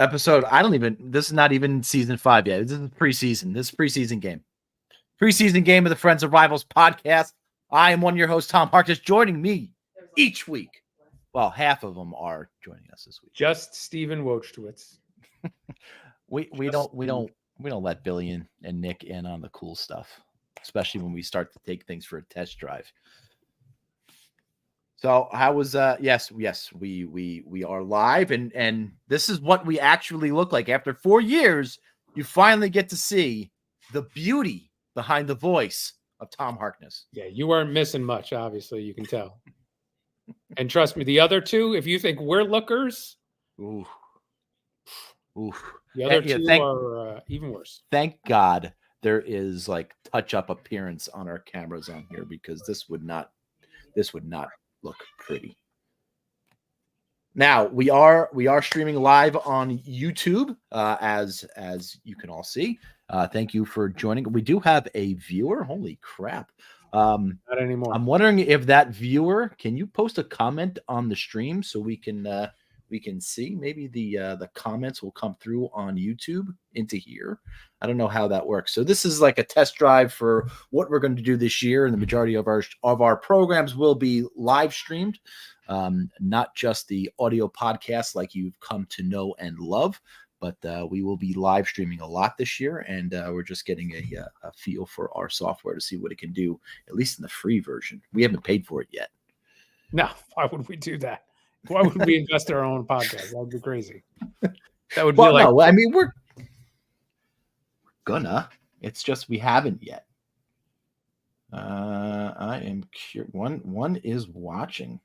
episode. This is not even season 5 yet. This is preseason. This is preseason game. Preseason game of the Friends of Rivals podcast. I am one of your hosts, Tom Harkness. Joining me each week. Well, half of them are joining us this week. Just Steven Wojtowicz. we don't let Billy and Nick in on the cool stuff, especially when we start to take things for a test drive. So how was yes, we are live and this is what we actually look like. After 4 years, you finally get to see the beauty behind the voice of Tom Harkness. Yeah, you weren't missing much, obviously, you can tell. And trust me, the other two, if you think we're lookers, ooh. The other two are even worse. Thank God there is like touch-up appearance on our cameras on here, because this would not look pretty. Now we are streaming live on YouTube, as you can all see. Thank you for joining. We do have a viewer. Holy crap! Not anymore. I'm wondering if that viewer, can you post a comment on the stream so we can see? Maybe the comments will come through on YouTube into here. I don't know how that works. So this is like a test drive for what we're going to do this year, and the majority of our programs will be live streamed, not just the audio podcast like you've come to know and love, but we will be live streaming a lot this year, and we're just getting a feel for our software to see what it can do, at least in the free version. We haven't paid for it yet. No, why would we do that? Why would we invest in our own podcast? That would be crazy. That would be like. No, I mean, we're gonna. It's just we haven't yet. I am curious. One is watching.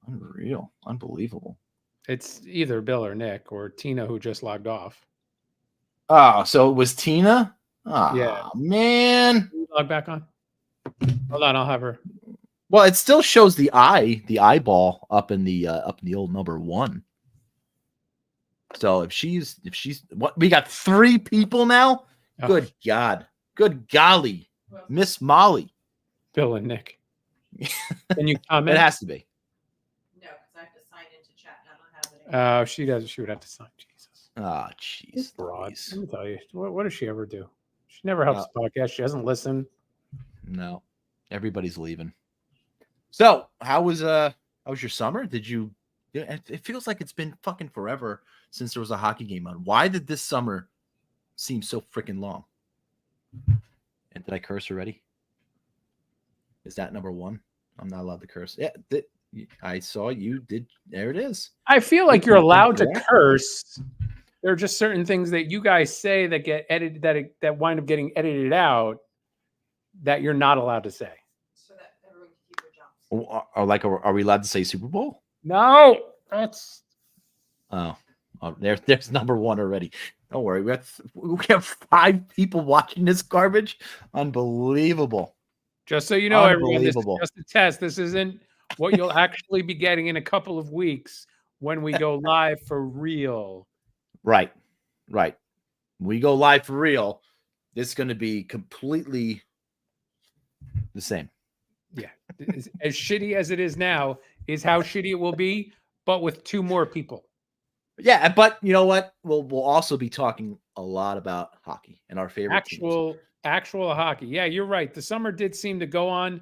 Unreal, unbelievable. It's either Bill or Nick or Tina, who just logged off. Oh, so it was Tina? Oh, yeah, man. Log back on. Hold on, I'll have her. Well, it still shows the eyeball up in the old number 1. So if she's what, we got 3 people now. Oh. Good God, good golly, Miss Molly, Bill and Nick. Can you comment? It has to be. No, because I have to sign into chat. I don't have it anymore. She does. She would have to sign. Jesus. Oh, jeez. Broad. Let me tell you, what does she ever do? She never helps the podcast. She doesn't listen. No, everybody's leaving. So, how was your summer? Did you? It feels like it's been fucking forever since there was a hockey game on. Why did this summer seem so freaking long? And did I curse already? Is that number 1? I'm not allowed to curse. Yeah, I saw you did. There it is. I feel like you're allowed to curse. There are just certain things that you guys say that get edited, that wind up getting edited out, that you're not allowed to say. Are we allowed to say Super Bowl? No, that's. Oh, there's number 1 already. Don't worry, we have 5 people watching this garbage. Unbelievable. Just so you know, everyone, this is just a test. This isn't what you'll actually be getting in a couple of weeks when we go live for real. Right. We go live for real. This is going to be completely the same. Yeah, as shitty as it is now is how shitty it will be, but with 2 more people. Yeah, but you know what? We'll also be talking a lot about hockey and our favorite actual hockey. Yeah, you're right. The summer did seem to go on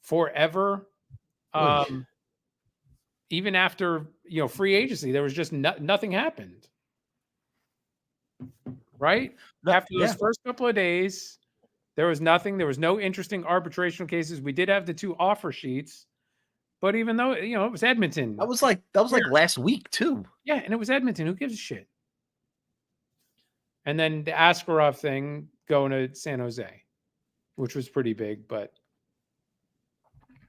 forever. Even after free agency, there was just nothing happened. Right after those first couple of days. There was nothing. There was no interesting arbitrational cases. We did have the 2 offer sheets, but even though it was Edmonton, that was like last week too. Yeah, and it was Edmonton. Who gives a shit? And then the Askarov thing going to San Jose, which was pretty big. But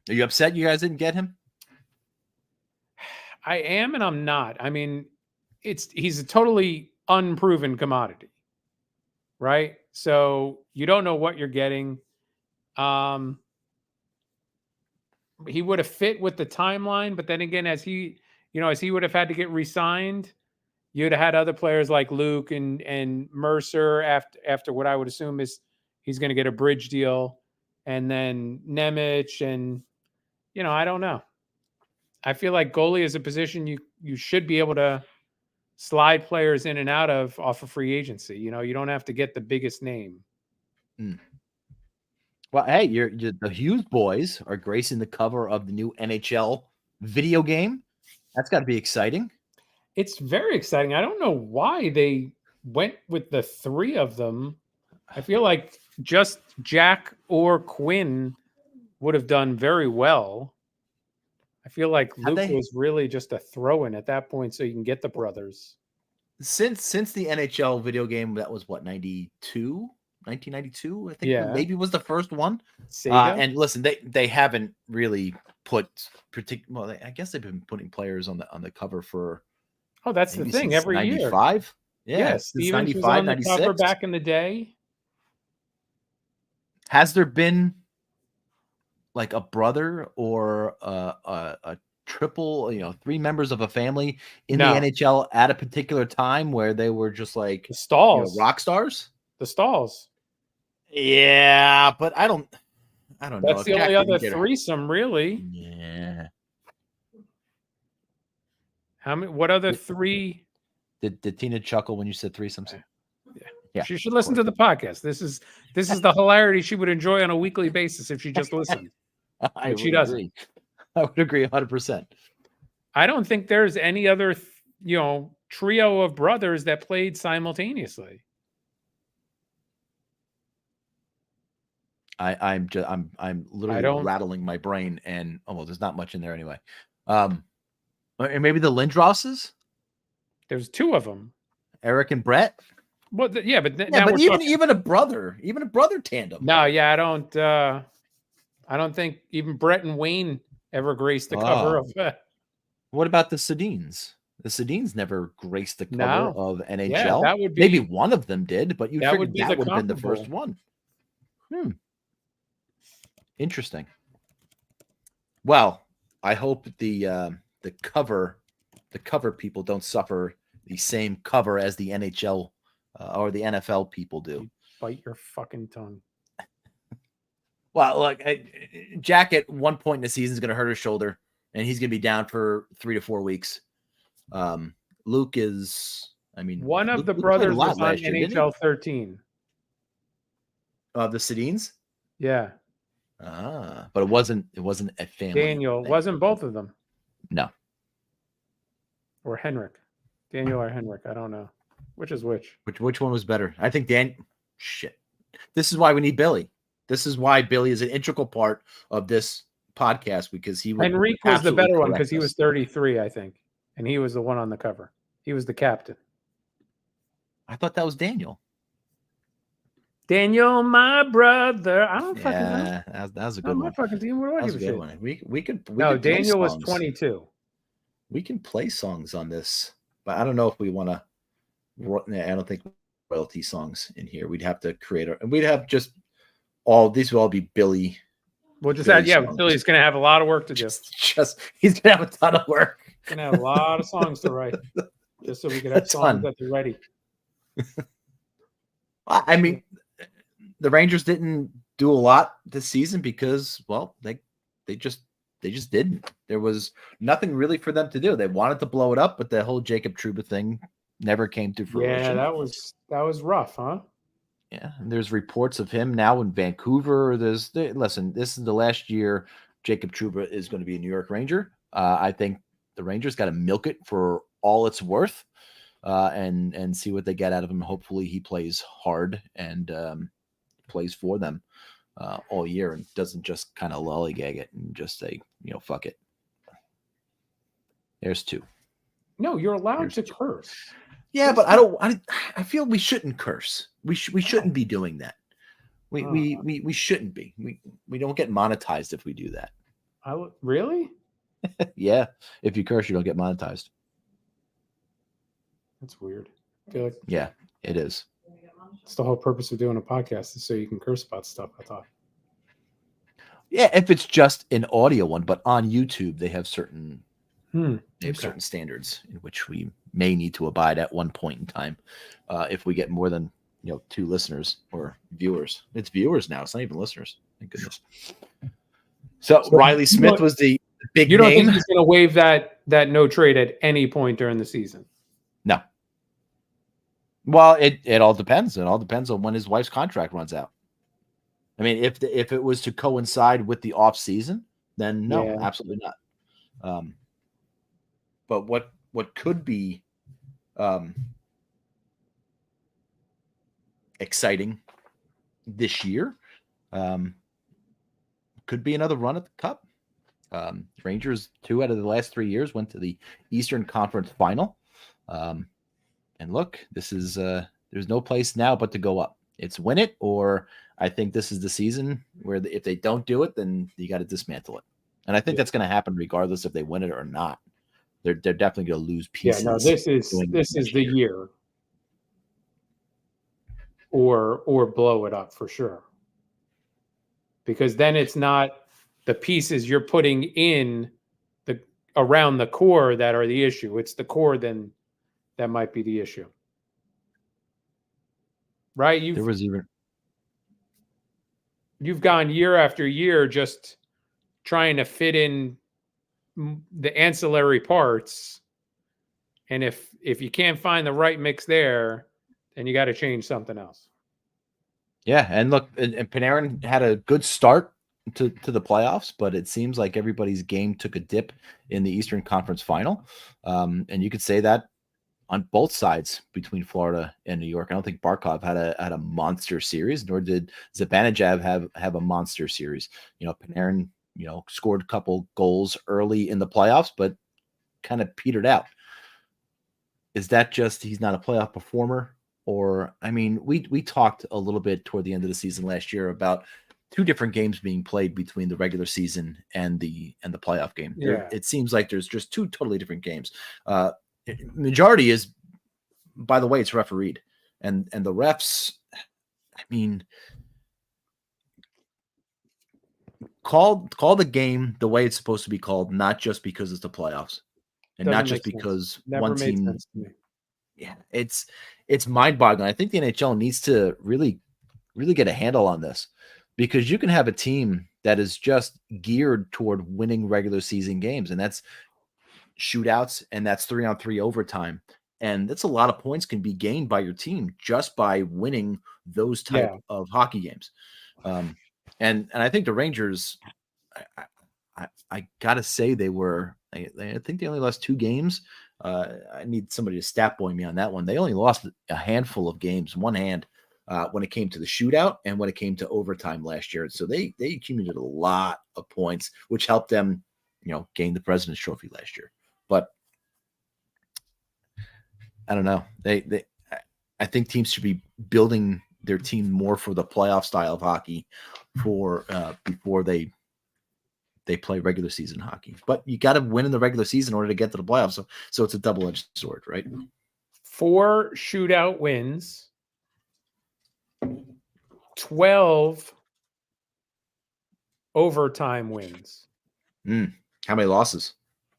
are you upset you guys didn't get him? I am, and I'm not. I mean, he's a totally unproven commodity, right? So you don't know what you're getting. He would have fit with the timeline, but then again, as he would have had to get re-signed, you'd have had other players like Luke and Mercer after what I would assume is he's going to get a bridge deal, and then Nemec, and I don't know. I feel like goalie is a position you should be able to slide players in and out of off of free agency. You don't have to get the biggest name. Well, hey, the Hughes boys are gracing the cover of the new NHL video game. That's got to be exciting. It's very exciting. I don't know why they went with the three of them. I feel like just Jack or Quinn would have done very well. I feel like Luke was really just a throw-in at that point so you can get the brothers. Since the NHL video game, that was what, 1992, I think maybe was the first one. And listen, they haven't really put I guess they've been putting players on the cover for that's the thing, every 95. Year. Yeah, Stevens was on the cover back in the day. Has there been like a brother or a triple, three members of a family in the NHL at a particular time where they were just like the Stalls, rock stars? The Stalls. Yeah, but I don't know. That's the only other threesome, really. Yeah. How many? What other three? Did Tina chuckle when you said threesomes? Yeah. She should listen to the podcast. This is the hilarity she would enjoy on a weekly basis if she just listened. She doesn't. I would agree 100%. I don't think there's any other, trio of brothers that played simultaneously. I'm literally rattling my brain, and there's not much in there anyway. And maybe the Lindrosses. There's two of them, Eric and Brett. Well, but even a brother tandem. No, I don't think even Brett and Wayne ever graced the cover of. What about the Sedins? The Sedins never graced the cover of NHL. Yeah, that would be, maybe one of them did, but that would have been the first one. Interesting. Well, I hope the cover people don't suffer the same cover as the NHL or the NFL people do. Bite your fucking tongue. Well, look, Jack at one point in the season is going to hurt his shoulder, and he's going to be down for 3 to 4 weeks. Luke is, one of the brothers was on NHL 13. The Sedins? Yeah. But it wasn't a family. Daniel wasn't both of them. No. Or Henrik. Daniel or Henrik. I don't know. Which is which? Which one was better? I think shit. This is why we need Billy. This is why Billy is an integral part of this podcast, because Henrik was the better one because he was 33, I think. And he was the one on the cover. He was the captain. I thought that was Daniel. Daniel, my brother. I don't fucking know. That was a good one. Fucking team. What do I give a shit? One. We could Daniel was 22. We can play songs on this, but I don't know if we want to. I don't think royalty songs in here. We'd have to create and we'd have just these would all be Billy. We'll just add, Billy's going to have a lot of work to do. He's going to have a ton of work. Going to have a lot of songs to write, just so we could have songs that are ready. The Rangers didn't do a lot this season because, they just didn't. There was nothing really for them to do. They wanted to blow it up, but the whole Jacob Trouba thing never came to fruition. Yeah, that was rough, huh? Yeah, and there's reports of him now in Vancouver. Listen, this is the last year Jacob Trouba is going to be a New York Ranger. I think the Rangers got to milk it for all it's worth, and see what they get out of him. Hopefully, he plays hard and plays for them all year and doesn't just kind of lollygag it and just say, fuck it. There's two. No, you're allowed to curse. Yeah, but I feel we shouldn't curse. We shouldn't be doing that. We shouldn't be. We don't get monetized if we do that. Really? Yeah. If you curse, you don't get monetized. That's weird. I feel like yeah, it is. It's the whole purpose of doing a podcast is so you can curse about stuff, I thought. Yeah, if it's just an audio one, but on YouTube they have certain certain standards in which we may need to abide at one point in time. If we get more than 2 listeners or viewers. It's viewers now. It's not even listeners. Thank goodness. So Riley Smith was the big name. You don't think he's going to waive that no trade at any point during the season? No. Well, it all depends. It all depends on when his wife's contract runs out. I mean, if it was to coincide with the off season, then no, Yeah. absolutely not. But what could be exciting this year could be another run at the Cup. Rangers 2 out of the last 3 years went to the Eastern Conference Final. And look, this is there's no place now but to go up. It's win it, or I think this is the season where if they don't do it, then you got to dismantle it. And I think that's going to happen regardless if they win it or not. They're definitely going to lose Yeah, pieces. no, this is the year. Or blow it up for sure. Because then it's not the pieces you're putting in the around the core that are the issue. It's the core then that might be the issue. Right? You've gone year after year just trying to fit in the ancillary parts, and if you can't find the right mix there, then you got to change something else. Yeah, and look, and Panarin had a good start to the playoffs, but it seems like everybody's game took a dip in the Eastern Conference Final, and you could say that on both sides between Florida and New York. I don't think Barkov had a monster series, nor did Zibanejad have a monster series. Panarin, scored a couple goals early in the playoffs, but kind of petered out. Is that just he's not a playoff performer? Or, I mean, we talked a little bit toward the end of the season last year about 2 different games being played between the regular season and the playoff game. Yeah. It seems like there's just 2 totally different games. Majority is, by the way, it's refereed, and the refs, I mean, call the game the way it's supposed to be called, not just because it's the playoffs, and Doesn't not just make sense. because Never one made team. sense to me. Yeah, it's mind-boggling. I think the NHL needs to really get a handle on this, because you can have a team that is just geared toward winning regular season games, and that's shootouts, and that's 3-on-3 overtime, and that's a lot of points can be gained by your team just by winning those type of hockey games. And I think the Rangers, I gotta say they were. I think they only lost 2 games. I need somebody to stat boy me on that one. They only lost a handful of games, one hand, when it came to the shootout and when it came to overtime last year. So they accumulated a lot of points, which helped them, gain the President's Trophy last year. But I don't know. I think teams should be building their team more for the playoff style of hockey before they play regular season hockey. But you got to win in the regular season in order to get to the playoffs. So it's a double-edged sword, right? 4 shootout wins, 12 overtime wins. How many losses?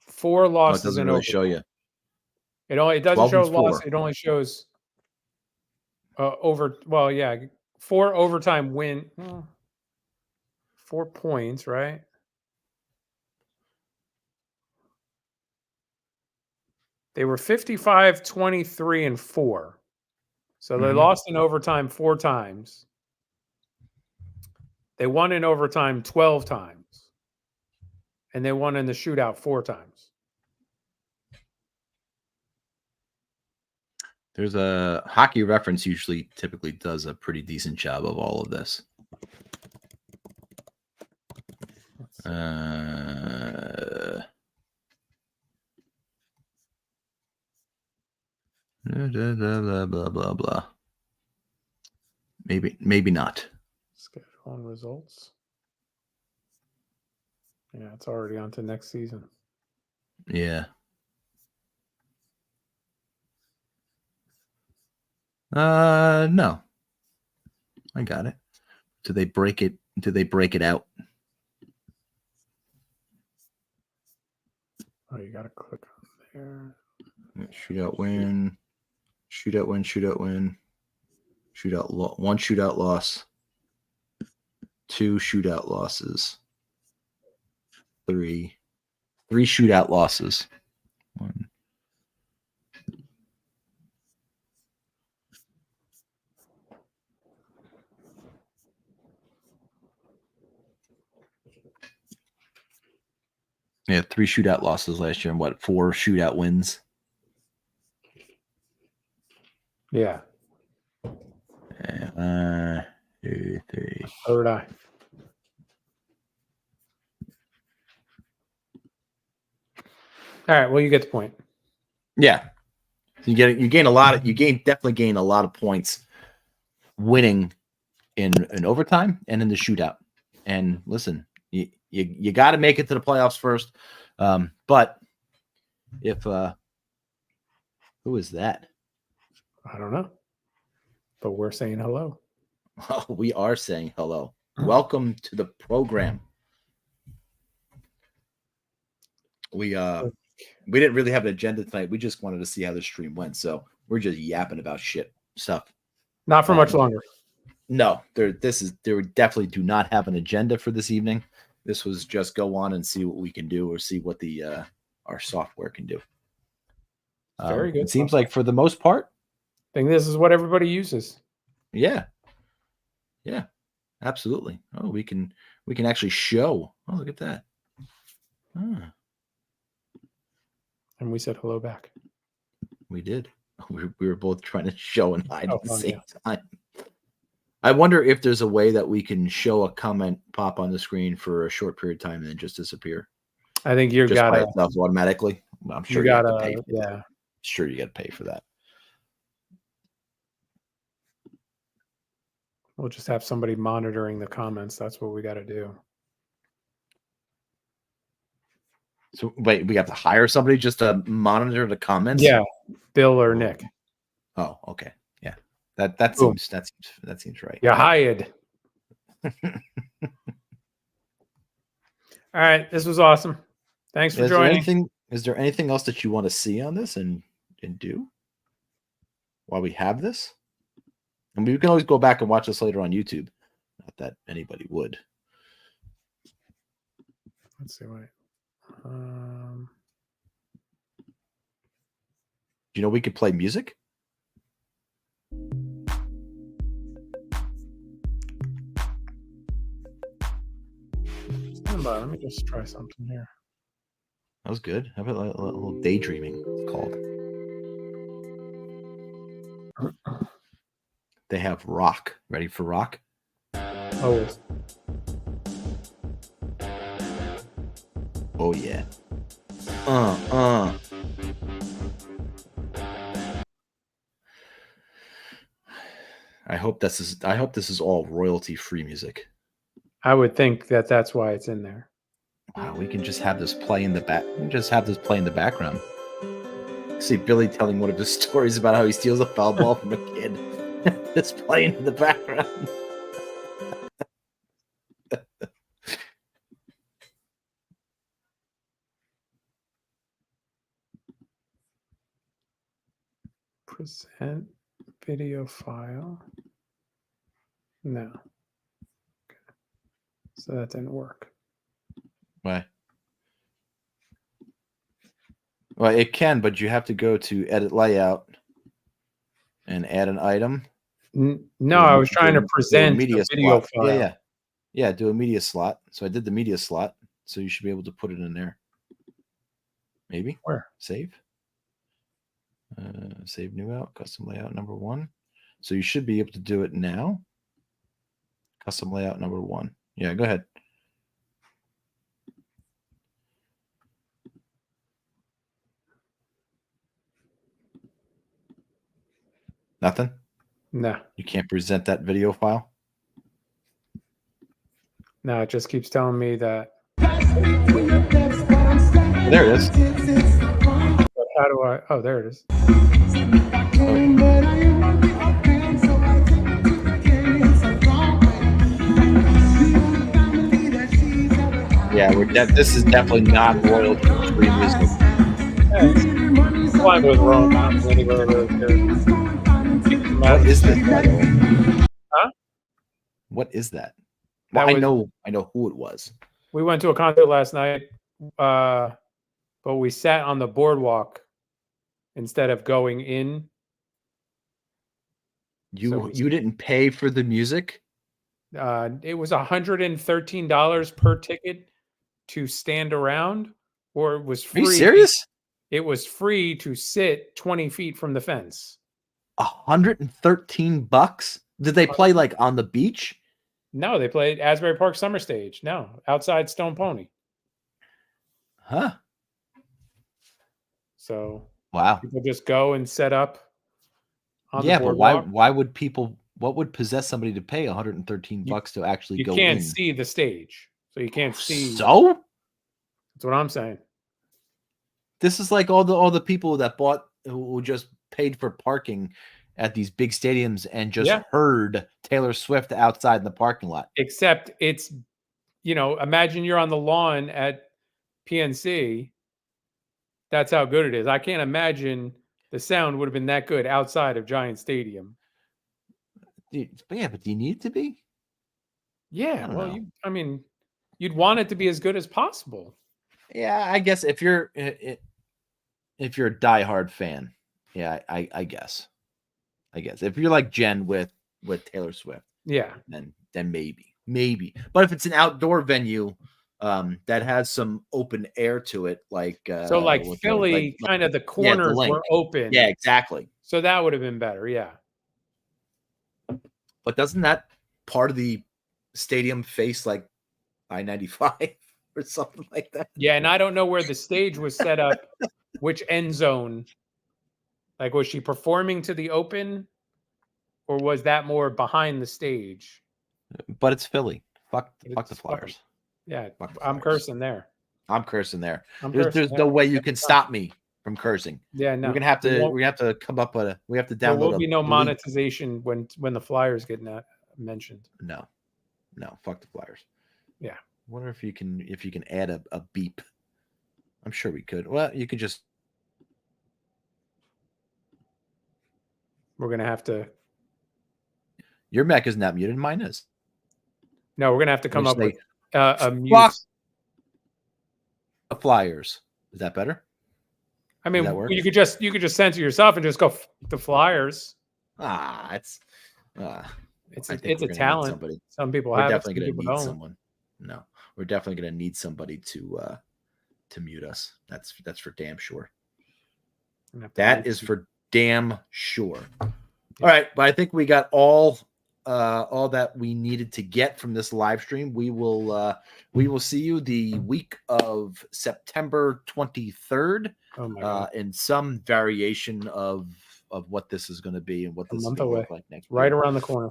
4 losses. It doesn't really show you. It doesn't show loss. 4. It only shows 4 overtime win. 4 points, right? They were 55, 23, and 4. So they lost in overtime 4 times. They won in overtime 12 times. And they won in the shootout 4 times. There's a Hockey Reference typically does a pretty decent job of all of this. Blah, blah, blah, blah. Maybe not. Schedule and results. Yeah, it's already on to next season. Yeah. No. I got it. Do they break it out? Oh, you got to click on there. Shootout win. Shootout win. Shootout win. Shootout 1 shootout loss. 2 shootout losses. 3 shootout losses. 1. Yeah, 3 shootout losses last year and what, 4 shootout wins? Yeah. 2, 3. Third eye. All right. Well, you get the point. Yeah. You definitely gain a lot of points winning in overtime and in the shootout. And listen, you got to make it to the playoffs first. But if who is that? I don't know, but we're saying hello. Oh, we are saying hello. Welcome to the program. We didn't really have an agenda tonight. We just wanted to see how the stream went. So we're just yapping about stuff. Not for much longer. No, there definitely do not have an agenda for this evening. This was just go on and see what we can do or see what the our software can do. Very good. It seems like for the most part, I think this is what everybody uses. Yeah, absolutely. Oh, we can actually show. Oh, look at that. Ah, And we said hello back. we did. We were both trying to show and hide at the fun, same time. I wonder if there's a way that we can show a comment pop on the screen for a short period of time and then just disappear. I think you Just by gotta itself automatically. Well, I'm sure you have to pay for that. Sure, you got to pay for that. We'll just have somebody monitoring the comments. That's what we got to do. So wait, we have to hire somebody just to monitor the comments? Yeah, Bill or Nick. Oh, okay. Yeah. That seems right. You're hired. All right, this was awesome. Thanks for joining. Is there anything else that you want to see on this and do while we have this? I mean, we can always go back and watch this later on YouTube. Not that anybody would. Let's see what. Do you know we could play music? Stand by. Let me just try something here. That was good. How about a little daydreaming? It's called. They have rock. Ready for rock? Always. Oh yeah. I hope this is all royalty free music. I would think that that's why it's in there. Wow, we can just have this play in the back. We can just have this play in the background. See Billy telling one of his stories about how he steals a foul ball from a kid. It's playing in the background. Present video file. No. Okay. So that didn't work. Why? Well, it can, but you have to go to edit layout and add an item. No, I was trying to present the video file. Yeah, do a media slot. So I did the media slot. So you should be able to put it in there. Maybe. Where? Save. Save new out, custom layout number 1. So you should be able to do it now. Custom layout number 1. Yeah, go ahead. Nothing? No. You can't present that video file? No, it just keeps telling me that. There it is. But how do I? Oh, there it is. Yeah, this is definitely not royalty-free music. Flying with Rome. I don't anywhere really good. What is this, by the way? Huh? What is that? Well, I know who it was. We went to a concert last night, but we sat on the boardwalk instead of going in. You didn't pay for the music? It was $113 per ticket to stand around, or it was Are free. you serious? It was free to sit 20 feet from the fence. $113? Did they play like on the beach? No, they played Asbury Park Summer Stage. No, outside Stone Pony. Huh? So Wow. people just go and set up on Yeah, the but boardwalk. why would people, what would possess somebody to pay $113 to actually You go can't in? see the stage, so you can't see. So That's what I'm saying. this is like all the people that bought, who just paid for parking at these big stadiums and just Yeah. heard Taylor Swift outside in the parking lot. Except it's, imagine you're on the lawn at PNC. That's how good it is. I can't imagine the sound would have been that good outside of Giant Stadium. Yeah, but do you need it to be? Yeah, don't well, know. you'd want it to be as good as possible. Yeah, I guess if you're a diehard fan, yeah, I guess. If you're like Jen with Taylor Swift, Yeah. then maybe. But if it's an outdoor venue that has some open air to it, like So like with Philly, kind of the the corners link. were open. Yeah, exactly. So that would have been better. Yeah. But doesn't that part of the stadium face like I-95 or something like that? Yeah, and I don't know where the stage was set up, which end zone. Like, was she performing to the open, or was that more behind the stage? But it's Philly. Fuck the It's Flyers. Yeah, Fuck the I'm Flyers. cursing there. I'm cursing there. I'm There's cursing no there. way you can stop me from cursing. Yeah, no. We're gonna have to come up with we have to There download will be no bleep. monetization when the Flyers get mentioned. No, fuck the Flyers. Yeah. I wonder if you can add a beep. I'm sure we could. Well, you could just. We're gonna have to. Your mic is not muted. Mine is. No, we're gonna have to come up with a mute. Fuck the Flyers. Is that better? I mean, that work? you could just censor yourself and just go the Flyers. It's a talent. Some people We're have definitely it. Some gonna people need don't. someone. No, we're definitely gonna need somebody to mute us. That's for damn sure. That is for damn sure. All right, but I think we got all that we needed to get from this live stream. We will see you the week of September 23rd in some variation of what this is going to be and what this is going to look like next week. Right around the corner.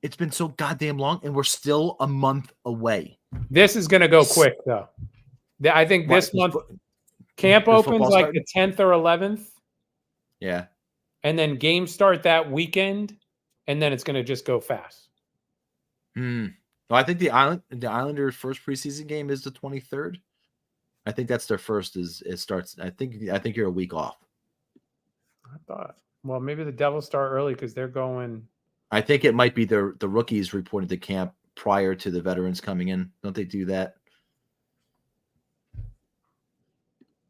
It's been so goddamn long, and we're still a month away. This is going to go quick, though. I think this month camp opens like the 10th or 11th. Yeah. And then games start that weekend, and then it's going to just go fast. No, I think the Islanders' first preseason game is the 23rd. I think that's their first. It starts. I think you're a week off. I thought. Well, maybe the Devils start early because they're going. I think it might be the rookies reported to camp prior to the veterans coming in. Don't they do that?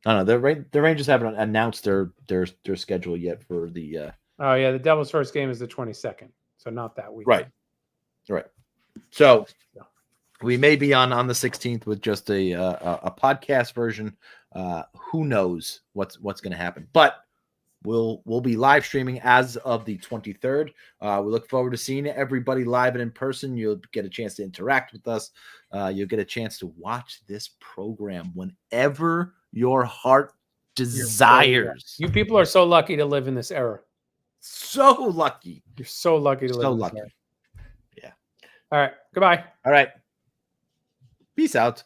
I don't know. The Rangers haven't announced their schedule yet for the. Oh yeah, the Devils' first game is the 22nd, so not that week. Right. So we may be on the 16th with just a podcast version. Who knows what's going to happen? But we'll be live streaming as of the 23rd. We look forward to seeing everybody live and in person. You'll get a chance to interact with us. You'll get a chance to watch this program whenever your heart desires. You people are so lucky to live in this era. So lucky. You're so lucky to live in this era. Yeah. All right. Goodbye. All right. Peace out.